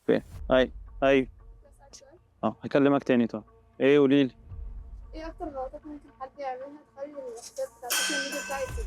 فين؟ اي هكلمك تاني. طب ايه، قولي لي. ايه اكتر غلطات ممكن حد يعملها تخلي الحساب بتاع السوشيال ميديا بتاعي يزيد؟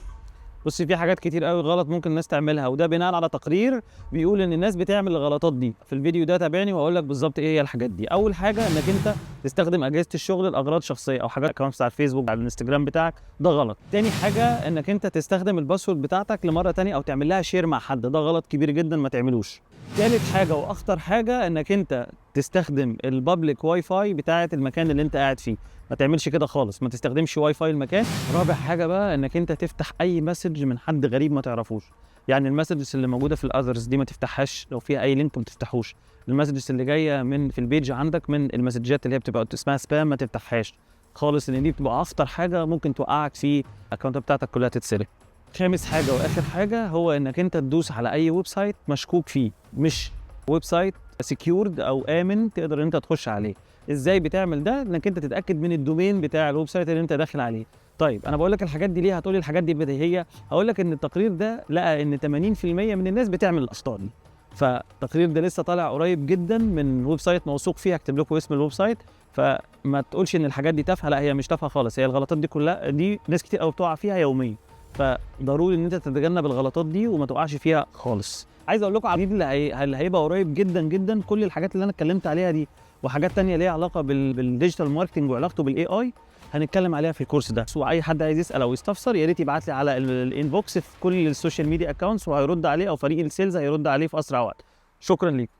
بصي، في حاجات كتير قوي غلط ممكن الناس تعملها، وده بناء على تقرير بيقول ان الناس بتعمل الغلطات دي. في الفيديو ده تابعني وهقول لك بالظبط ايه هي الحاجات دي. اول حاجه انك انت تستخدم اجهزه الشغل لاغراض شخصيه او حاجات اكونت على الفيسبوك على الانستجرام بتاعك، ده غلط. تاني حاجه انك انت تستخدم الباسورد بتاعتك لمره تانية او تعمل لها شير مع حد، ده غلط كبير جدا ما تعملوش. تالت حاجه واخطر حاجه انك انت تستخدم البابليك واي فاي بتاعه المكان اللي انت قاعد فيه، ما تعملش كده خالص، ما تستخدمش واي فاي المكان. رابع حاجه بقى انك انت تفتح اي مسج من حد غريب ما تعرفوش، يعني المسجز اللي موجوده في الاذرز دي ما تفتحهاش، لو فيها اي لينك ما تفتحوش. المسجز اللي جايه من في البيج عندك من المسجات اللي هي بتبقى اسمها سبام ما تفتحهاش خالص، لان دي بتبقى اخطر حاجه ممكن توقعك في الاكونت بتاعتك كلها تتسرق. خامس حاجه واخر حاجه هو انك انت تدوس على اي ويب سايت مشكوك فيه، مش ويب سايت سكيورد او امن تقدر انت تخش عليه. ازاي بتعمل ده؟ انك انت تتاكد من الدومين بتاع الويب سايت اللي انت داخل عليه. طيب انا بقول لك الحاجات دي ليه؟ هتقولي الحاجات دي بديهيه. هقول لك ان التقرير ده لقى ان 80% من الناس بتعمل الاخطاء دي. فالتقرير ده لسه طالع قريب جدا من ويب سايت موثوق فيه، هكتب لكم اسم الويب سايت. فما تقولش ان الحاجات دي تافهه، لا هي مش تافهه خالص، هي الغلطات دي كلها دي ناس كتير قوي بتقع فيها يوميا. فضروري ان انت تتجنب الغلطات دي وما تقعش فيها خالص. عايز اقول لكم على الجديد اللي هيبقى قريب جدا جدا. كل الحاجات اللي انا اتكلمت عليها دي وحاجات تانية ليها علاقه بالديجيتال ماركتنج وعلاقته بالاي اي هنتكلم عليها في الكورس ده. واي حد عايز يسال او يستفسر يا ريت يبعت لي على الانبوكس في كل السوشيال ميديا اكونتس وهيرد عليه، او فريق السيلز هيرد عليه في اسرع وقت. شكرا ليكم.